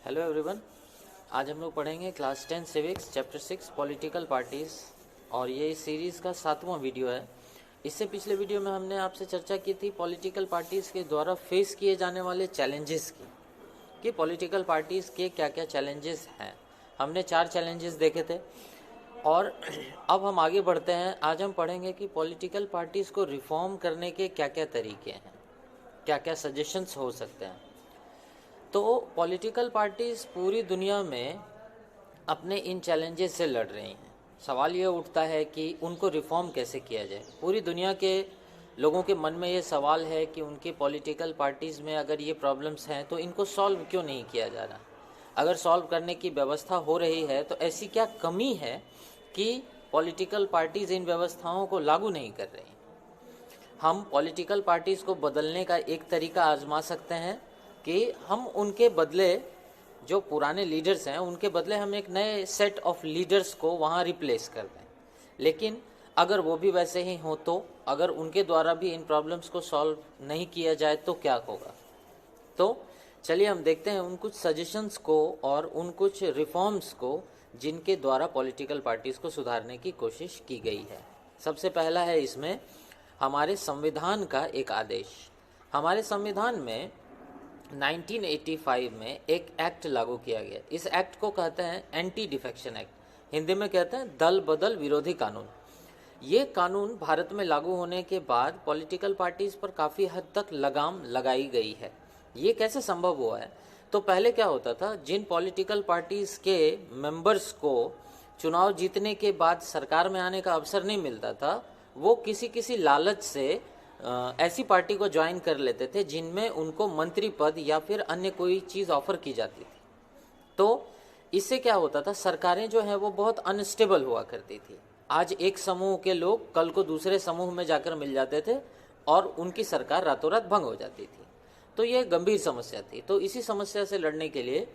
Hello everyone. आज हम लोग पढ़ेंगे class 10 civics chapter 6 political parties और ये इस सीरीज़ का 7वां वीडियो है। इससे पिछले वीडियो में हमने आपसे चर्चा की थी पॉलिटिकल पार्टीज़ के द्वारा फेस किए जाने वाले चैलेंजेस की, कि पॉलिटिकल पार्टीज़ के क्या क्या चैलेंजेस हैं। हमने 4 चैलेंजेस देखे थे और अब हम आगे बढ़ते हैं। आज हम पढ़ेंगे कि पॉलिटिकल पार्टीज़ को रिफॉर्म करने के क्या क्या तरीके हैं, क्या क्या सजेशंस हो सकते हैं। तो पॉलिटिकल पार्टीज़ पूरी दुनिया में अपने इन चैलेंजेस से लड़ रही हैं। सवाल ये उठता है कि उनको रिफॉर्म कैसे किया जाए। पूरी दुनिया के लोगों के मन में ये सवाल है कि उनके पॉलिटिकल पार्टीज़ में अगर ये प्रॉब्लम्स हैं तो इनको सॉल्व क्यों नहीं किया जा रहा। अगर सॉल्व करने की व्यवस्था हो रही है तो ऐसी क्या कमी है कि पॉलिटिकल पार्टीज़ इन व्यवस्थाओं को लागू नहीं कर रही। हम पॉलिटिकल पार्टीज़ को बदलने का एक तरीका आजमा सकते हैं कि हम उनके बदले जो पुराने लीडर्स हैं उनके बदले हम एक नए सेट ऑफ लीडर्स को वहाँ रिप्लेस कर दें। लेकिन अगर वो भी वैसे ही हो तो अगर उनके द्वारा भी इन प्रॉब्लम्स को सॉल्व नहीं किया जाए तो क्या होगा। तो चलिए हम देखते हैं उन कुछ सजेशंस को और उन कुछ रिफॉर्म्स को जिनके द्वारा पॉलिटिकल पार्टीज़ को सुधारने की कोशिश की गई है। सबसे पहला है इसमें हमारे संविधान का एक आदेश। हमारे संविधान में 1985 में एक एक्ट लागू किया गया। इस एक्ट को कहते हैं एंटी डिफेक्शन एक्ट, हिंदी में कहते हैं दल बदल विरोधी कानून। ये कानून भारत में लागू होने के बाद पॉलिटिकल पार्टीज़ पर काफ़ी हद तक लगाम लगाई गई है। ये कैसे संभव हुआ है? तो पहले क्या होता था, जिन पॉलिटिकल पार्टीज़ के मेंबर्स को चुनाव जीतने के बाद सरकार में आने का अवसर नहीं मिलता था, वो किसी किसी लालच से ऐसी पार्टी को ज्वाइन कर लेते थे जिनमें उनको मंत्री पद या फिर अन्य कोई चीज़ ऑफर की जाती थी। तो इससे क्या होता था, सरकारें जो हैं वो बहुत अनस्टेबल हुआ करती थी। आज एक समूह के लोग कल को दूसरे समूह में जाकर मिल जाते थे और उनकी सरकार रातों रात भंग हो जाती थी। तो ये गंभीर समस्या थी। तो इसी समस्या से लड़ने के लिए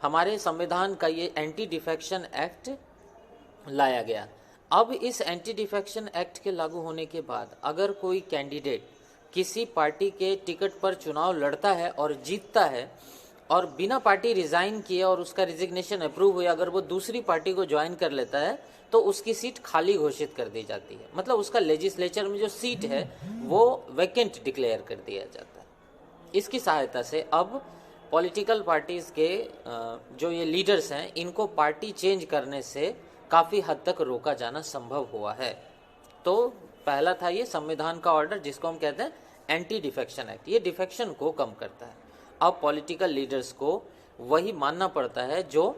हमारे संविधान का ये एंटी डिफेक्शन एक्ट लाया गया। अब इस एंटी डिफेक्शन एक्ट के लागू होने के बाद अगर कोई कैंडिडेट किसी पार्टी के टिकट पर चुनाव लड़ता है और जीतता है और बिना पार्टी रिज़ाइन किए और उसका रिजिग्नेशन अप्रूव हुआ अगर वो दूसरी पार्टी को ज्वाइन कर लेता है तो उसकी सीट खाली घोषित कर दी जाती है। मतलब उसका लेजिस्लेचर में जो सीट है वो वैकेंट डिक्लेयर कर दिया जाता है। इसकी सहायता से अब पॉलिटिकल पार्टीज़ के जो ये लीडर्स हैं इनको पार्टी चेंज करने से काफ़ी हद तक रोका जाना संभव हुआ है। तो पहला था ये संविधान का ऑर्डर जिसको हम कहते हैं एंटी डिफेक्शन एक्ट। ये डिफेक्शन को कम करता है। अब पॉलिटिकल लीडर्स को वही मानना पड़ता है जो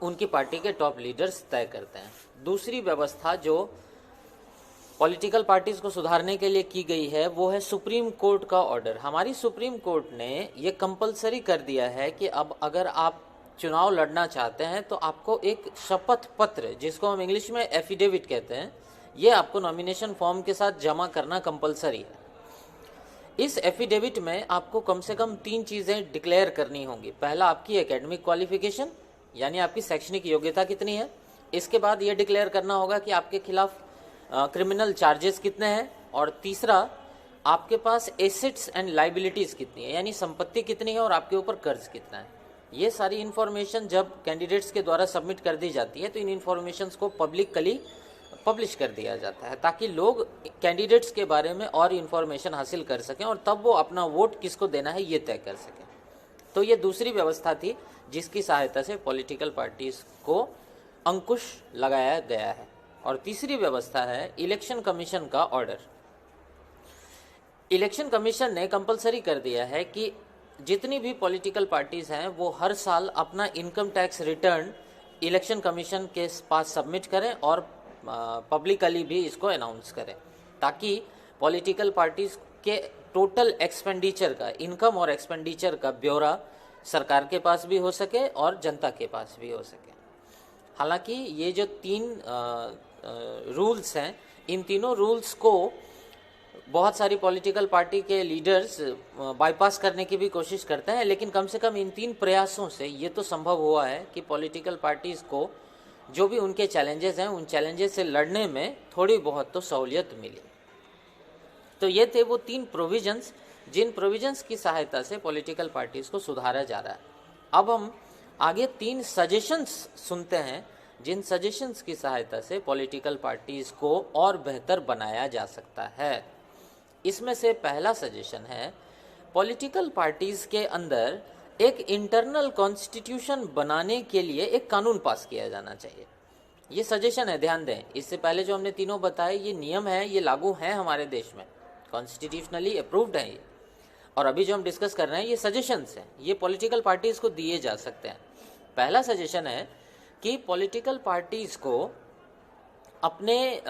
उनकी पार्टी के टॉप लीडर्स तय करते हैं। दूसरी व्यवस्था जो पॉलिटिकल पार्टीज़ को सुधारने के लिए की गई है वो है सुप्रीम कोर्ट का ऑर्डर। हमारी सुप्रीम कोर्ट ने ये कंपलसरी कर दिया है कि अब अगर आप चुनाव लड़ना चाहते हैं तो आपको एक शपथ पत्र, जिसको हम इंग्लिश में एफिडेविट कहते हैं, ये आपको नॉमिनेशन फॉर्म के साथ जमा करना कंपलसरी है। इस एफिडेविट में आपको कम से कम 3 चीज़ें डिक्लेयर करनी होंगी। पहला, आपकी एकेडमिक क्वालिफिकेशन यानी आपकी शैक्षणिक योग्यता कितनी है। इसके बाद ये डिक्लेयर करना होगा कि आपके खिलाफ क्रिमिनल चार्जेस कितने हैं। और तीसरा, आपके पास एसेट्स एंड लाइबिलिटीज़ कितनी है, यानी संपत्ति कितनी है और आपके ऊपर कर्ज कितना है। ये सारी इन्फॉर्मेशन जब कैंडिडेट्स के द्वारा सबमिट कर दी जाती है तो इन इन्फॉर्मेशंस को पब्लिकली पब्लिश कर दिया जाता है ताकि लोग कैंडिडेट्स के बारे में और इन्फॉर्मेशन हासिल कर सकें और तब वो अपना वोट किसको देना है ये तय कर सकें। तो ये दूसरी व्यवस्था थी जिसकी सहायता से पॉलिटिकल पार्टीज़ को अंकुश लगाया गया है। और तीसरी व्यवस्था है इलेक्शन कमीशन का ऑर्डर। इलेक्शन कमीशन ने कंपलसरी कर दिया है कि जितनी भी पॉलिटिकल पार्टीज़ हैं वो हर साल अपना income tax return election commission के पास सबमिट करें और पब्लिकली भी इसको अनाउंस करें ताकि पॉलिटिकल पार्टीज़ के टोटल एक्सपेंडिचर का, इनकम और एक्सपेंडिचर का ब्यौरा सरकार के पास भी हो सके और जनता के पास भी हो सके। हालांकि ये जो 3 रूल्स हैं, इन तीनों रूल्स को बहुत सारी पॉलिटिकल पार्टी के लीडर्स बाईपास करने की भी कोशिश करते हैं, लेकिन कम से कम इन 3 प्रयासों से ये तो संभव हुआ है कि पॉलिटिकल पार्टीज़ को जो भी उनके चैलेंजेस हैं उन चैलेंजेस से लड़ने में थोड़ी बहुत तो सहूलियत मिली। तो ये थे वो 3 प्रोविजंस जिन प्रोविजंस की सहायता से पॉलिटिकल पार्टीज़ को सुधारा जा रहा है। अब हम आगे 3 सजेशंस सुनते हैं, जिन सजेशंस की सहायता से पॉलिटिकल पार्टीज को और बेहतर बनाया जा सकता है। इसमें से पहला सजेशन है, पॉलिटिकल पार्टीज के अंदर एक इंटरनल कॉन्स्टिट्यूशन बनाने के लिए एक कानून पास किया जाना चाहिए। ये सजेशन है, ध्यान दें। इससे पहले जो हमने तीनों बताए ये नियम है, ये लागू हैं हमारे देश में, कॉन्स्टिट्यूशनली अप्रूव्ड है ये। और अभी जो हम डिस्कस कर रहे हैं ये सजेशंस हैं, ये पॉलिटिकल पार्टीज को दिए जा सकते हैं। पहला सजेशन है कि पॉलिटिकल पार्टीज को अपने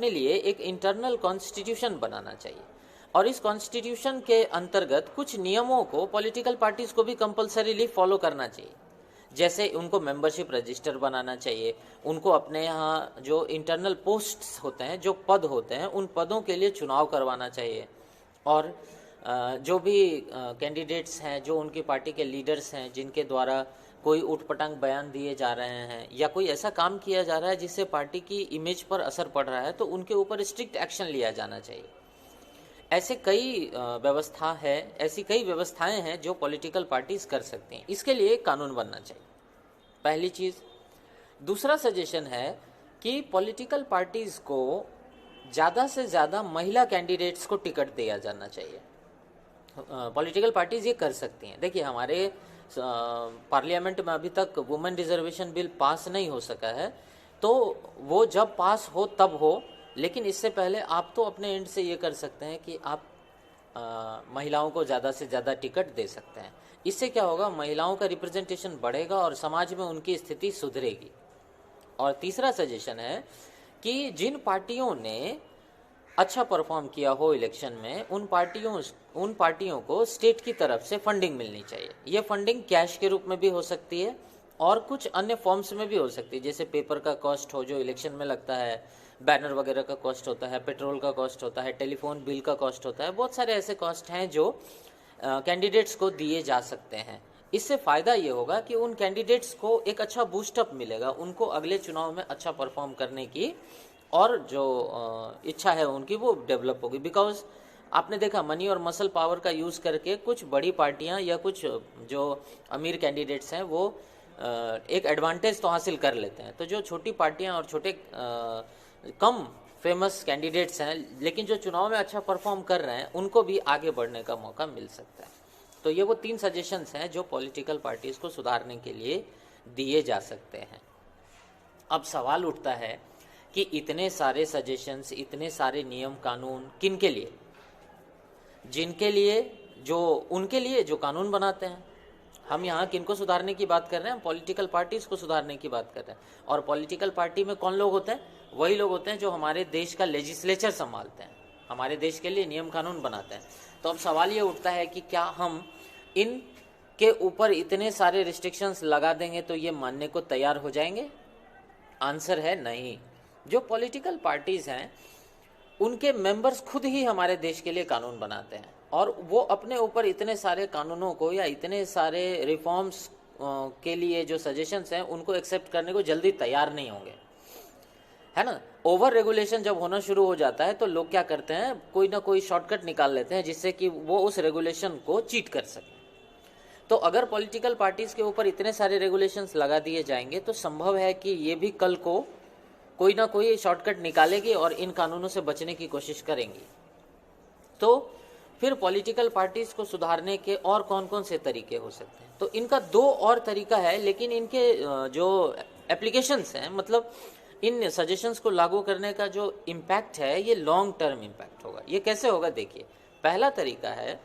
लिए एक इंटरनल कॉन्स्टिट्यूशन बनाना चाहिए, और इस कॉन्स्टिट्यूशन के अंतर्गत कुछ नियमों को पॉलिटिकल पार्टीज को भी कंपलसरीली फॉलो करना चाहिए। जैसे उनको मेंबरशिप रजिस्टर बनाना चाहिए, उनको अपने यहाँ जो इंटरनल पोस्ट्स होते हैं, जो पद होते हैं, उन पदों के लिए चुनाव करवाना चाहिए, और जो भी कैंडिडेट्स हैं, जो उनकी पार्टी के लीडर्स हैं, जिनके द्वारा कोई उठपटांग बयान दिए जा रहे हैं या कोई ऐसा काम किया जा रहा है जिससे पार्टी की इमेज पर असर पड़ रहा है, तो उनके ऊपर स्ट्रिक्ट एक्शन लिया जाना चाहिए। ऐसे कई ऐसी कई व्यवस्थाएं हैं जो पॉलिटिकल पार्टीज कर सकती हैं। इसके लिए एक कानून बनना चाहिए, पहली चीज़। दूसरा सजेशन है कि पॉलिटिकल पार्टीज को ज़्यादा से ज़्यादा महिला कैंडिडेट्स को टिकट दिया जाना चाहिए। पॉलिटिकल पार्टीज ये कर सकती हैं। देखिए, हमारे पार्लियामेंट में अभी तक वुमेन रिजर्वेशन बिल पास नहीं हो सका है, तो वो जब पास हो तब हो, लेकिन इससे पहले आप तो अपने एंड से ये कर सकते हैं कि आप महिलाओं को ज़्यादा से ज़्यादा टिकट दे सकते हैं। इससे क्या होगा, महिलाओं का रिप्रेजेंटेशन बढ़ेगा और समाज में उनकी स्थिति सुधरेगी। और तीसरा सजेशन है कि जिन पार्टियों ने अच्छा परफॉर्म किया हो इलेक्शन में, उन पार्टियों को स्टेट की तरफ से फंडिंग मिलनी चाहिए। ये फंडिंग कैश के रूप में भी हो सकती है और कुछ अन्य फॉर्म्स में भी हो सकती है, जैसे पेपर का कॉस्ट हो जो इलेक्शन में लगता है, बैनर वगैरह का कॉस्ट होता है, पेट्रोल का कॉस्ट होता है, टेलीफोन बिल का कॉस्ट होता है। बहुत सारे ऐसे कॉस्ट हैं जो कैंडिडेट्स को दिए जा सकते हैं। इससे फ़ायदा ये होगा कि उन कैंडिडेट्स को एक अच्छा बूस्टअप मिलेगा, उनको अगले चुनाव में अच्छा परफॉर्म करने की और जो इच्छा है उनकी वो डेवलप होगी। बिकॉज आपने देखा, मनी और मसल पावर का यूज़ करके कुछ बड़ी पार्टियां या कुछ जो अमीर कैंडिडेट्स हैं वो एक एडवांटेज तो हासिल कर लेते हैं। तो जो छोटी पार्टियां और छोटे कम फेमस कैंडिडेट्स हैं लेकिन जो चुनाव में अच्छा परफॉर्म कर रहे हैं, उनको भी आगे बढ़ने का मौका मिल सकता है। तो ये वो 3 सजेशंस हैं जो पॉलिटिकल पार्टीज को सुधारने के लिए दिए जा सकते हैं। अब सवाल उठता है कि इतने सारे सजेशंस, इतने सारे नियम कानून किन के लिए? जिनके लिए, जो उनके लिए जो कानून बनाते हैं। हम यहाँ किनको सुधारने की बात कर रहे हैं? पॉलिटिकल पार्टीज को सुधारने की बात कर रहे हैं। और पॉलिटिकल पार्टी में कौन लोग होते हैं? वही लोग होते हैं जो हमारे देश का लेजिस्लेचर संभालते हैं, हमारे देश के लिए नियम कानून बनाते हैं। तो अब सवाल ये उठता है कि क्या हम इन के ऊपर इतने सारे रिस्ट्रिक्शंस लगा देंगे तो ये मानने को तैयार हो जाएंगे? आंसर है नहीं। जो पॉलिटिकल पार्टीज हैं उनके मेंबर्स खुद ही हमारे देश के लिए कानून बनाते हैं, और वो अपने ऊपर इतने सारे कानूनों को या इतने सारे रिफॉर्म्स के लिए जो सजेशंस हैं उनको एक्सेप्ट करने को जल्दी तैयार नहीं होंगे, है ना। ओवर रेगुलेशन जब होना शुरू हो जाता है तो लोग क्या करते हैं, कोई ना कोई शॉर्टकट निकाल लेते हैं जिससे कि वो उस रेगुलेशन को चीट कर सके। तो अगर पॉलिटिकल पार्टीज के ऊपर इतने सारे रेगुलेशंस लगा दिए जाएंगे तो संभव है कि ये भी कल को कोई ना कोई शॉर्टकट निकालेगी और इन कानूनों से बचने की कोशिश करेंगी। तो फिर पॉलिटिकल पार्टीज को सुधारने के और कौन कौन से तरीके हो सकते हैं? तो इनका 2 और तरीका है, लेकिन इनके जो एप्लीकेशंस हैं, मतलब इन सजेशंस को लागू करने का जो इम्पैक्ट है ये लॉन्ग टर्म इम्पैक्ट होगा। ये कैसे होगा? देखिए, पहला तरीका है,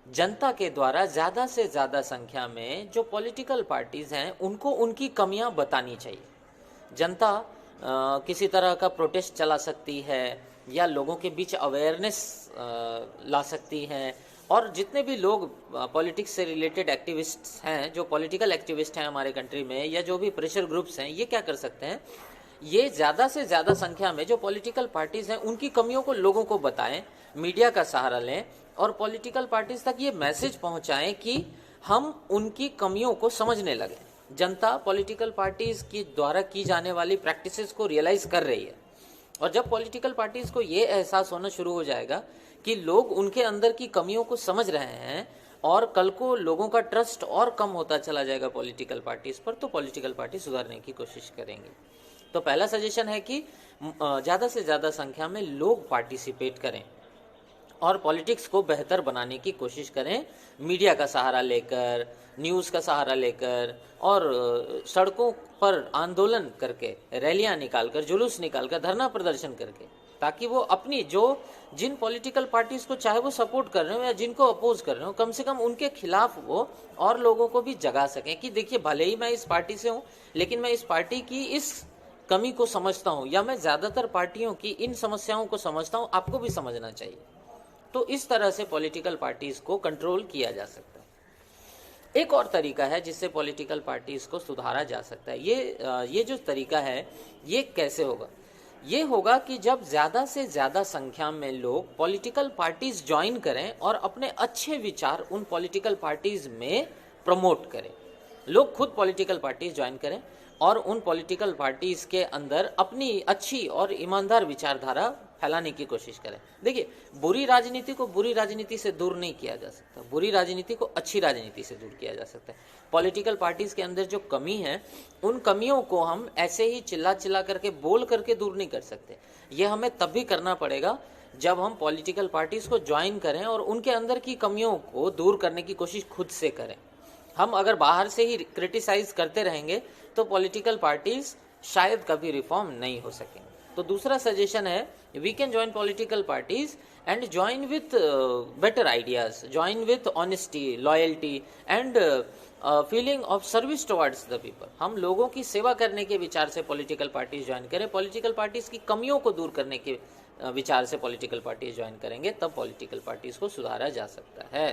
जनता के द्वारा ज़्यादा से ज़्यादा संख्या में जो पॉलिटिकल पार्टीज हैं उनको उनकी कमियां बतानी चाहिए। जनता किसी तरह का प्रोटेस्ट चला सकती है या लोगों के बीच अवेयरनेस ला सकती है, और जितने भी लोग पॉलिटिक्स से रिलेटेड एक्टिविस्ट्स हैं, जो पॉलिटिकल एक्टिविस्ट हैं हमारे कंट्री में, या जो भी प्रेशर ग्रुप्स हैं, ये क्या कर सकते हैं, ये ज़्यादा से ज़्यादा संख्या में जो पॉलिटिकल पार्टीज हैं उनकी कमियों को लोगों को बताएं, मीडिया का सहारा लें और पॉलिटिकल पार्टीज तक ये मैसेज पहुंचाएं कि हम उनकी कमियों को समझने लगे। जनता पॉलिटिकल पार्टीज की द्वारा की जाने वाली प्रैक्टिसेस को रियलाइज कर रही है, और जब पॉलिटिकल पार्टीज को ये एहसास होना शुरू हो जाएगा कि लोग उनके अंदर की कमियों को समझ रहे हैं और कल को लोगों का ट्रस्ट और कम होता चला जाएगा पॉलिटिकल पार्टीज पर, तो पॉलिटिकल पार्टी सुधारने की कोशिश करेंगे। तो पहला सजेशन है कि ज़्यादा से ज़्यादा संख्या में लोग पार्टिसिपेट करें और पॉलिटिक्स को बेहतर बनाने की कोशिश करें, मीडिया का सहारा लेकर, न्यूज़ का सहारा लेकर और सड़कों पर आंदोलन करके, रैलियां निकालकर, जुलूस निकालकर, धरना प्रदर्शन करके, ताकि वो अपनी जिन पॉलिटिकल पार्टीज को चाहे वो सपोर्ट कर रहे हो या जिनको अपोज कर रहे हो, कम से कम उनके खिलाफ वो और लोगों को भी जगा सकें कि देखिए भले ही मैं इस पार्टी से हूँ, लेकिन मैं इस पार्टी की इस कमी को समझता हूँ, या मैं ज़्यादातर पार्टियों की इन समस्याओं को समझता हूँ, आपको भी समझना चाहिए। तो इस तरह से पॉलिटिकल पार्टीज को कंट्रोल किया जा सकता है। एक और तरीका है जिससे पॉलिटिकल पार्टीज को सुधारा जा सकता है। ये जो तरीका है ये कैसे होगा? ये होगा कि जब ज़्यादा से ज़्यादा संख्या में लोग पॉलिटिकल पार्टीज ज्वाइन करें और अपने अच्छे विचार उन पॉलिटिकल पार्टीज में प्रमोट करें। लोग खुद पॉलिटिकल पार्टीज ज्वाइन करें और उन पॉलिटिकल पार्टीज के अंदर अपनी अच्छी और ईमानदार विचारधारा फैलाने की कोशिश करें। देखिए, बुरी राजनीति को बुरी राजनीति से दूर नहीं किया जा सकता, बुरी राजनीति को अच्छी राजनीति से दूर किया जा सकता है। पॉलिटिकल पार्टीज के अंदर जो कमी है, उन कमियों को हम ऐसे ही चिल्ला चिल्ला करके, बोल करके दूर नहीं कर सकते। ये हमें तब भी करना पड़ेगा जब हम पॉलिटिकल पार्टीज को ज्वाइन करें और उनके अंदर की कमियों को दूर करने की कोशिश खुद से करें। हम अगर बाहर से ही क्रिटिसाइज करते रहेंगे तो पॉलिटिकल पार्टीज शायद कभी रिफॉर्म नहीं हो सकेंगे। तो दूसरा सजेशन है, we can join political parties and join with better ideas, join with honesty, loyalty and feeling of service towards the people. हम लोगों की सेवा करने के विचार से पॉलिटिकल पार्टीज ज्वाइन करें, पॉलिटिकल पार्टीज की कमियों को दूर करने के विचार से पॉलिटिकल पार्टीज ज्वाइन करेंगे, तब पॉलिटिकल पार्टीज को सुधारा जा सकता है।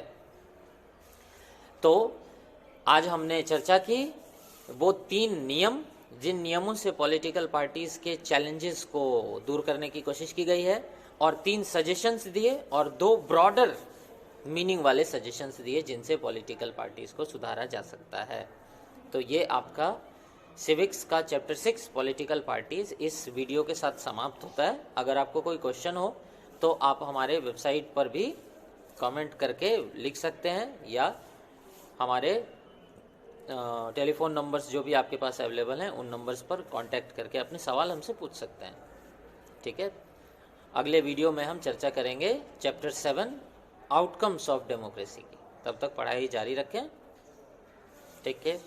तो आज हमने चर्चा की वो 3 नियम, जिन नियमों से पॉलिटिकल पार्टीज के चैलेंजेस को दूर करने की कोशिश की गई है, और 3 सजेशंस दिए और 2 ब्रॉडर मीनिंग वाले सजेशंस दिए जिनसे पॉलिटिकल पार्टीज को सुधारा जा सकता है। तो ये आपका सिविक्स का चैप्टर 6 पॉलिटिकल पार्टीज इस वीडियो के साथ समाप्त होता है। अगर आपको कोई क्वेश्चन हो तो आप हमारे वेबसाइट पर भी कमेंट करके लिख सकते हैं, या हमारे टेलीफोन नंबर्स जो भी आपके पास अवेलेबल हैं उन नंबर्स पर कांटेक्ट करके अपने सवाल हमसे पूछ सकते हैं। ठीक है, अगले वीडियो में हम चर्चा करेंगे चैप्टर 7 आउटकम्स ऑफ डेमोक्रेसी की। तब तक पढ़ाई जारी रखें। Take care.